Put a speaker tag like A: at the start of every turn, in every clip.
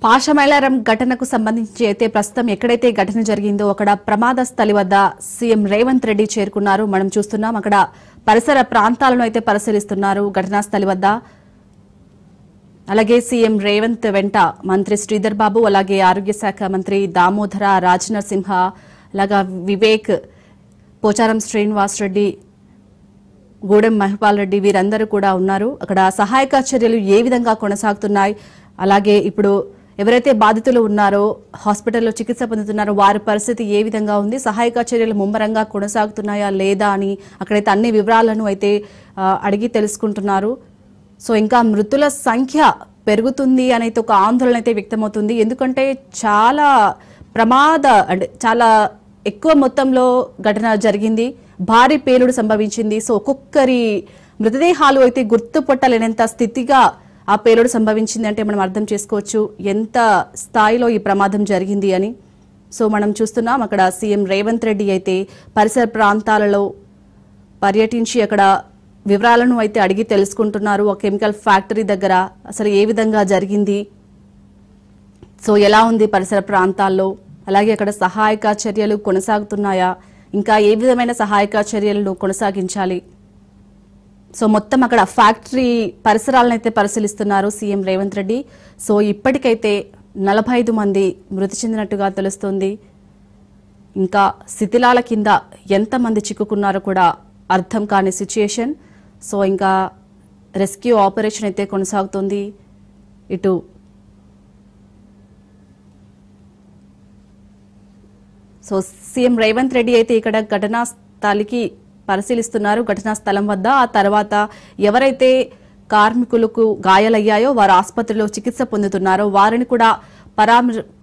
A: పాషమైలారం ఘటనకు సంబంధించి అయితే ప్రస్తుతం ఎక్కడైతే ఘటన జరిగిందో అక్కడ ప్రమాద స్థలి వద్ద సీఎం రేవంత్ రెడ్డి చేరుకున్నారు. మనం చూస్తున్నాం అక్కడ పరిసర ప్రాంతాలను అయితే పరిశీలిస్తున్నారు ఘటనా స్థలి వద్ద. అలాగే సీఎం రేవంత్ వెంట మంత్రి శ్రీధర్ బాబు, అలాగే ఆరోగ్య శాఖ మంత్రి దామోదర రాజనరసింహ, అలాగా వివేక్, పోచారం శ్రీనివాస్ రెడ్డి, గూడెం మహిపాల్ రెడ్డి వీరందరూ కూడా ఉన్నారు. అక్కడ సహాయక చర్యలు ఏ విధంగా కొనసాగుతున్నాయి, అలాగే ఇప్పుడు ఎవరైతే బాధితులు ఉన్నారో హాస్పిటల్లో చికిత్స పొందుతున్నారో వారి పరిస్థితి ఏ విధంగా ఉంది, సహాయక చర్యలు ముమ్మరంగా కొనసాగుతున్నాయా లేదా అని అక్కడైతే అన్ని వివరాలను అయితే అడిగి తెలుసుకుంటున్నారు. సో ఇంకా మృతుల సంఖ్య పెరుగుతుంది అనేది ఒక ఆందోళన అయితే వ్యక్తమవుతుంది. ఎందుకంటే చాలా చాలా ఎక్కువ మొత్తంలో ఘటన జరిగింది, భారీ పేలుడు సంభవించింది. సో ఒక్కొక్కరి మృతదేహాలు అయితే గుర్తుపట్టలేనంత స్థితిగా ఆ పేలుడు సంభవించింది అంటే మనం అర్థం చేసుకోవచ్చు ఎంత స్థాయిలో ఈ ప్రమాదం జరిగింది అని. సో మనం చూస్తున్నాం అక్కడ సీఎం రేవంత్ రెడ్డి అయితే పరిసర ప్రాంతాలలో పర్యటించి అక్కడ వివరాలను అయితే అడిగి తెలుసుకుంటున్నారు. ఒక కెమికల్ ఫ్యాక్టరీ దగ్గర అసలు ఏ విధంగా జరిగింది, సో ఎలా ఉంది పరిసర ప్రాంతాల్లో, అలాగే అక్కడ సహాయక చర్యలు కొనసాగుతున్నాయా, ఇంకా ఏ విధమైన సహాయక చర్యలను కొనసాగించాలి, సో మొత్తం అక్కడ ఫ్యాక్టరీ పరిసరాలను అయితే పరిశీలిస్తున్నారు సీఎం రేవంత్ రెడ్డి. సో ఇప్పటికైతే 45 మంది మృతి చెందినట్టుగా తెలుస్తోంది. ఇంకా శిథిలాల కింద ఎంతమంది చిక్కుకున్నారో కూడా అర్థం కాని సిచ్యుయేషన్. సో ఇంకా రెస్క్యూ ఆపరేషన్ అయితే కొనసాగుతుంది. ఇటు సో సీఎం రేవంత్ రెడ్డి అయితే ఇక్కడ ఘటనా స్థలికి పరిశీలిస్తున్నారు, ఘటనా స్థలం వద్ద. ఆ తర్వాత ఎవరైతే కార్మికులకు గాయాలయ్యాయో వారు ఆసుపత్రిలో చికిత్స పొందుతున్నారో వారిని కూడా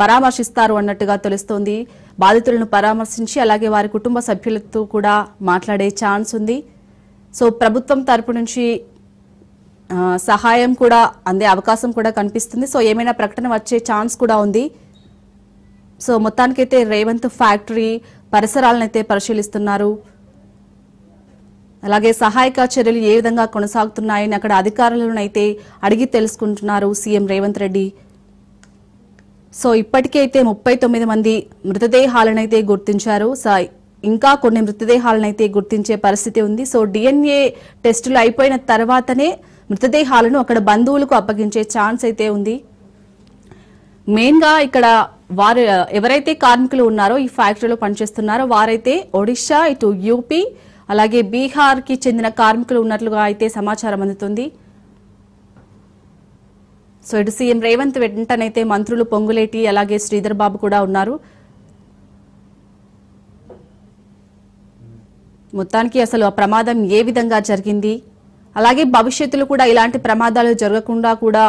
A: పరామర్శిస్తారు అన్నట్టుగా తెలుస్తోంది. బాధితులను పరామర్శించి అలాగే వారి కుటుంబ సభ్యులతో కూడా మాట్లాడే ఛాన్స్ ఉంది. సో ప్రభుత్వం తరపు నుంచి సహాయం కూడా అందే అవకాశం కూడా కనిపిస్తుంది. సో ఏమైనా ప్రకటన వచ్చే ఛాన్స్ కూడా ఉంది. సో మొత్తానికైతే రేవంత్ ఫ్యాక్టరీ పరిసరాలను అయితే పరిశీలిస్తున్నారు. అలాగే సహాయక చర్యలు ఏ విధంగా కొనసాగుతున్నాయని అక్కడ అధికారులను అయితే అడిగి తెలుసుకుంటున్నారు సీఎం రేవంత్ రెడ్డి. సో ఇప్పటికైతే 39 మంది మృతదేహాలనైతే గుర్తించారు. ఇంకా కొన్ని మృతదేహాలనైతే గుర్తించే పరిస్థితి ఉంది. సో డిఎన్ఏ టెస్టులు అయిపోయిన తర్వాతనే మృతదేహాలను అక్కడ బంధువులకు అప్పగించే ఛాన్స్ అయితే ఉంది. మెయిన్గా ఇక్కడ వారు ఎవరైతే కార్మికులు ఉన్నారో ఈ ఫ్యాక్టరీలో పనిచేస్తున్నారో వారైతే ఒడిశా, ఇటు యూపీ, అలాగే బీహార్ కి చెందిన కార్మికులు ఉన్నట్లుగా అయితే సమాచారం అందుతుంది. సో ఇటు సీఎం రేవంత్ వెంటనైతే మంత్రులు పొంగులేటి అలాగే శ్రీధర్ బాబు కూడా ఉన్నారు. మొత్తానికి అసలు ఆ ప్రమాదం ఏ విధంగా జరిగింది, అలాగే భవిష్యత్తులో కూడా ఇలాంటి ప్రమాదాలు జరగకుండా కూడా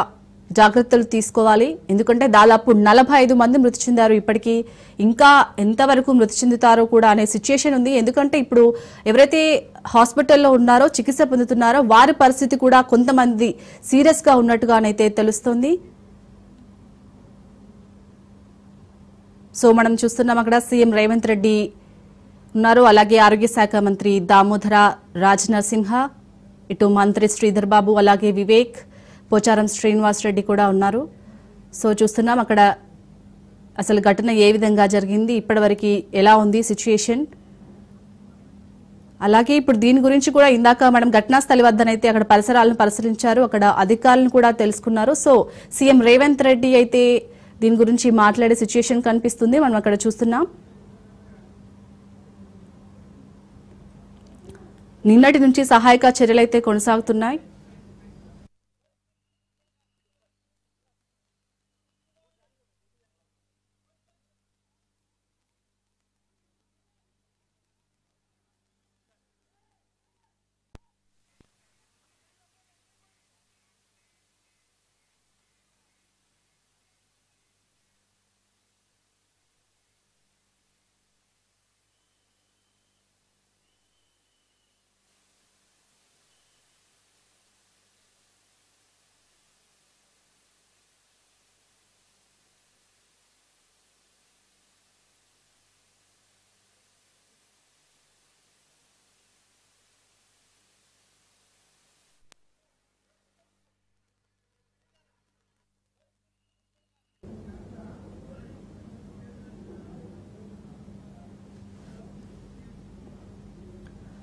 A: జాగ్రత్తలు తీసుకోవాలి. ఎందుకంటే దాదాపు 45 మంది మృతి చెందారు. ఇప్పటికీ ఇంకా ఎంతవరకు మృతి చెందుతారో కూడా అనే సిచ్యుయేషన్ ఉంది. ఎందుకంటే ఇప్పుడు ఎవరైతే హాస్పిటల్లో ఉన్నారో చికిత్స పొందుతున్నారో వారి పరిస్థితి కూడా కొంతమంది సీరియస్ గా ఉన్నట్టుగానైతే తెలుస్తోంది. సో మనం చూస్తున్నాం అక్కడ సీఎం రేవంత్ రెడ్డి ఉన్నారు, అలాగే ఆరోగ్య శాఖ మంత్రి దామోదర రాజనరసింహ, ఇటు మంత్రి శ్రీధర్ బాబు, అలాగే వివేక్, పోచారం శ్రీనివాస్ రెడ్డి కూడా ఉన్నారు. సో చూస్తున్నాం అక్కడ అసలు ఘటన ఏ విధంగా జరిగింది, ఇప్పటివరకు ఎలా ఉంది సిచ్యుయేషన్. అలాగే ఇప్పుడు దీని గురించి కూడా ఇందాక మనం ఘటనా స్థలి వద్దనైతే అక్కడ పరిసరాలను పరిశీలించారు, అక్కడ అధికారులను కూడా తెలుసుకున్నారు. సో సీఎం రేవంత్ రెడ్డి అయితే దీని గురించి మాట్లాడే సిచ్యుయేషన్ కనిపిస్తుంది. మనం అక్కడ చూస్తున్నాం నిన్నటి నుంచి సహాయక చర్యలు అయితే కొనసాగుతున్నాయి.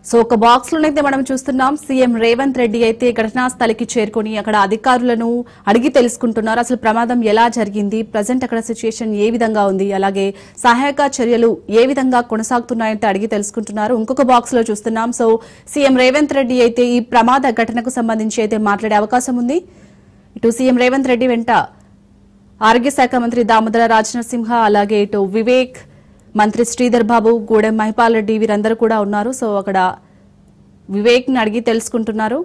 A: సో ఒక బాక్స్ లోనైతే మనం చూస్తున్నాం సీఎం రేవంత్ రెడ్డి అయితే ఘటనా స్థలికి చేరుకొని అక్కడ అధికారులను అడిగి తెలుసుకుంటున్నారు. అసలు ప్రమాదం ఎలా జరిగింది, ప్రజెంట్ అక్కడ సిచ్యుయేషన్ ఏ విధంగా ఉంది, అలాగే సహాయక చర్యలు ఏ విధంగా కొనసాగుతున్నాయంటే అడిగి తెలుసుకుంటున్నారు. ఇంకొక బాక్స్ లో చూస్తున్నాం. సో సీఎం రేవంత్ రెడ్డి అయితే ఈ ప్రమాద ఘటనకు సంబంధించి అయితే మాట్లాడే అవకాశం ఉంది. ఇటు సీఎం రేవంత్ రెడ్డి వెంట ఆరోగ్య శాఖ మంత్రి దామోదర రాజనరసింహ, అలాగే ఇటు వివేక్, మంత్రి శ్రీధర్ బాబు, గూడెం మహిపాల్ రెడ్డి వీరందరూ కూడా ఉన్నారు. సో అక్కడ వివేక్ ని అడిగి తెలుసుకుంటున్నారు.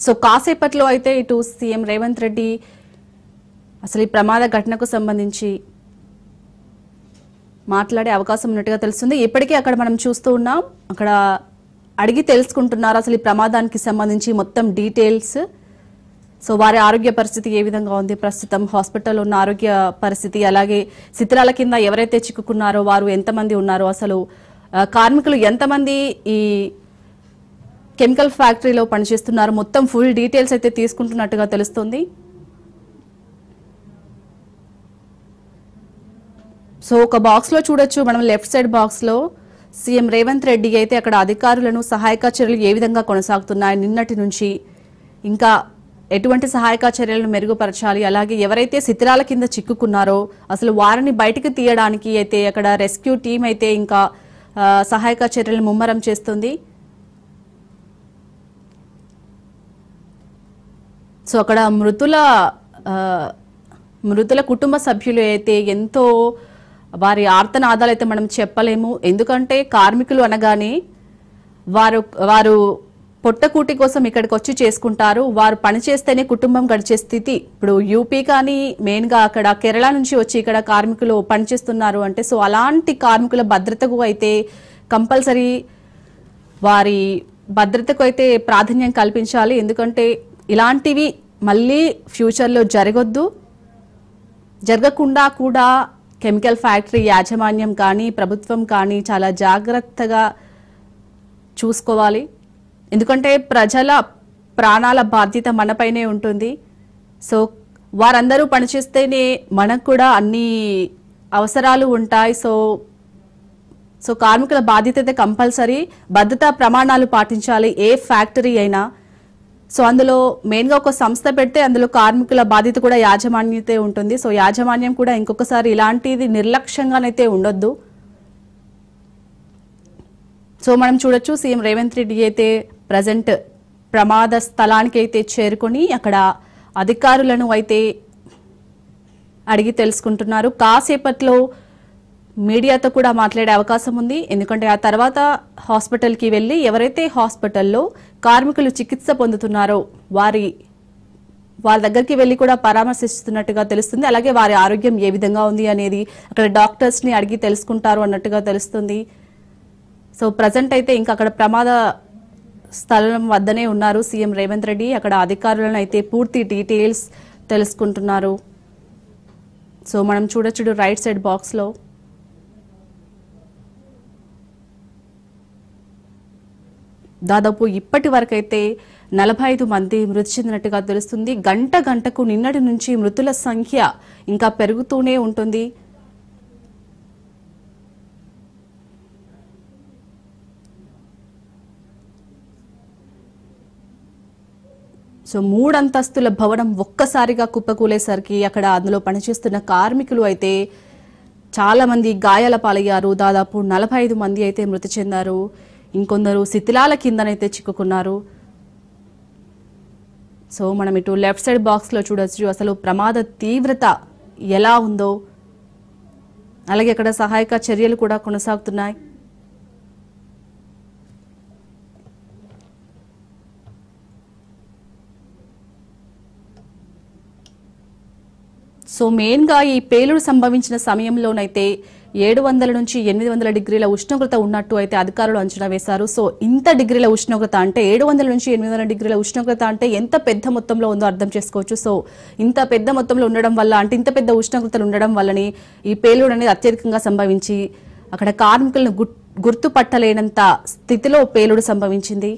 A: సో కాసేపట్లో అయితే ఇటు సీఎం రేవంత్ రెడ్డి అసలు ఈ ప్రమాద ఘటనకు సంబంధించి మాట్లాడే అవకాశం ఉన్నట్టుగా తెలుస్తుంది. ఇప్పటికే అక్కడ మనం చూస్తూ ఉన్నాం, అక్కడ అడిగి తెలుసుకుంటున్నారు అసలు ఈ ప్రమాదానికి సంబంధించి మొత్తం డీటెయిల్స్. సో వారి ఆరోగ్య పరిస్థితి ఏ విధంగా ఉంది, ప్రస్తుతం హాస్పిటల్లో ఉన్న ఆరోగ్య పరిస్థితి, అలాగే శిథిలాల కింద ఎవరైతే చిక్కుకున్నారో వారు ఎంతమంది ఉన్నారో, అసలు కార్మికులు ఎంతమంది ఈ కెమికల్ ఫ్యాక్టరీలో పనిచేస్తున్నారు, మొత్తం ఫుల్ డీటెయిల్స్ అయితే తీసుకుంటున్నట్టుగా తెలుస్తుంది. సో ఒక బాక్స్ లో చూడొచ్చు మనం, లెఫ్ట్ సైడ్ బాక్స్ లో సీఎం రేవంత్ రెడ్డి అయితే అక్కడ అధికారులను సహాయక చర్యలు ఏ విధంగా కొనసాగుతున్నాయి నిన్నటి నుంచి, ఇంకా ఎటువంటి సహాయక చర్యలను మెరుగుపరచాలి, అలాగే ఎవరైతే శిథిలాల కింద చిక్కుకున్నారో అసలు వారిని బయటికి తీయడానికి అయితే అక్కడ రెస్క్యూ టీం అయితే ఇంకా సహాయక చర్యలను ముమ్మరం చేస్తుంది. సో అక్కడ మృతుల కుటుంబ సభ్యులు అయితే ఎంతో వారి ఆర్తనాదాలు అయితే మనం చెప్పలేము. ఎందుకంటే కార్మికులు అనగానే వారు పొట్టకూటి కోసం ఇక్కడికి వచ్చి చేసుకుంటారు. వారు పనిచేస్తేనే కుటుంబం గడిచే స్థితి. ఇప్పుడు యూపీ కానీ మెయిన్గా అక్కడ కేరళ నుంచి వచ్చి ఇక్కడ కార్మికులు పనిచేస్తున్నారు అంటే, సో అలాంటి కార్మికుల భద్రతకు అయితే కంపల్సరీ వారి భద్రతకు అయితే ప్రాధాన్యం కల్పించాలి. ఎందుకంటే ఇలాంటివి మళ్ళీ ఫ్యూచర్లో జరగకుండా కూడా కెమికల్ ఫ్యాక్టరీ యాజమాన్యం కానీ ప్రభుత్వం కానీ చాలా జాగ్రత్తగా చూసుకోవాలి. ఎందుకంటే ప్రజల ప్రాణాల బాధ్యత మనపైనే ఉంటుంది. సో వారందరూ పనిచేస్తేనే మనకు కూడా అన్ని అవసరాలు ఉంటాయి. సో కార్మికుల బాధ్యత అయితే కంపల్సరీ, భద్రతా ప్రమాణాలు పాటించాలి ఏ ఫ్యాక్టరీ అయినా. సో అందులో మెయిన్గా ఒక సంస్థ పెడితే అందులో కార్మికుల బాధ్యత కూడా యాజమాన్యతే ఉంటుంది. సో యాజమాన్యం కూడా ఇంకొకసారి ఇలాంటిది నిర్లక్ష్యంగానైతే ఉండొద్దు. సో మనం చూడొచ్చు సీఎం రేవంత్ రెడ్డి అయితే ప్రజెంట్ ప్రమాద స్థలానికి అయితే చేరుకొని అక్కడ అధికారులను అయితే అడిగి తెలుసుకుంటున్నారు. కాసేపట్లో మీడియాతో కూడా మాట్లాడే అవకాశం ఉంది. ఎందుకంటే ఆ తర్వాత హాస్పిటల్కి వెళ్ళి ఎవరైతే హాస్పిటల్లో కార్మికులు చికిత్స పొందుతున్నారో వారి దగ్గరికి వెళ్ళి కూడా పరామర్శిస్తున్నట్టుగా తెలుస్తుంది. అలాగే వారి ఆరోగ్యం ఏ విధంగా ఉంది అనేది అక్కడ డాక్టర్స్ ని అడిగి తెలుసుకుంటారు అన్నట్టుగా తెలుస్తుంది. సో ప్రజెంట్ అయితే ఇంకా అక్కడ ప్రమాద స్థలం వద్దనే ఉన్నారు సీఎం రేవంత్ రెడ్డి. అక్కడ అధికారులను అయితే పూర్తి డీటెయిల్స్ తెలుసుకుంటున్నారు. సో మనం చూడొచ్చు రైట్ సైడ్ బాక్స్ లో దాదాపు ఇప్పటి వరకైతే 45 మంది మృతి చెందినట్టుగా తెలుస్తుంది. గంటకు నిన్నటి నుంచి మృతుల సంఖ్య ఇంకా పెరుగుతూనే ఉంటుంది. సో 3 అంతస్తుల భవనం ఒక్కసారిగా కుప్పకూలేసరికి అక్కడ అందులో పనిచేస్తున్న కార్మికులు అయితే చాలా మంది గాయాల పాలయ్యారు. దాదాపు 45 మంది అయితే మృతి చెందారు. ఇంకొందరు శిథిలాల కిందనైతే చిక్కుకున్నారు. సో మనం ఇటు లెఫ్ట్ సైడ్ బాక్స్ లో చూడొచ్చు అసలు ప్రమాద తీవ్రత ఎలా ఉందో, అలాగే అక్కడ సహాయక చర్యలు కూడా కొనసాగుతున్నాయి. సో మెయిన్గా ఈ పేలుడు సంభవించిన సమయంలోనైతే 700 నుంచి 800 డిగ్రీల ఉష్ణోగ్రత ఉన్నట్టు అయితే అధికారులు అంచనా వేశారు. సో ఇంత డిగ్రీల ఉష్ణోగ్రత అంటే 700 నుంచి 800 డిగ్రీల ఉష్ణోగ్రత అంటే ఎంత పెద్ద మొత్తంలో ఉందో అర్థం చేసుకోవచ్చు. సో ఇంత పెద్ద మొత్తంలో ఉండడం వల్ల, అంటే ఇంత పెద్ద ఉష్ణోగ్రతలు ఉండడం వల్లనే ఈ పేలుడు అనేది అత్యధికంగా సంభవించి అక్కడ కార్మికులను గుర్తుపట్టలేనంత స్థితిలో పేలుడు సంభవించింది.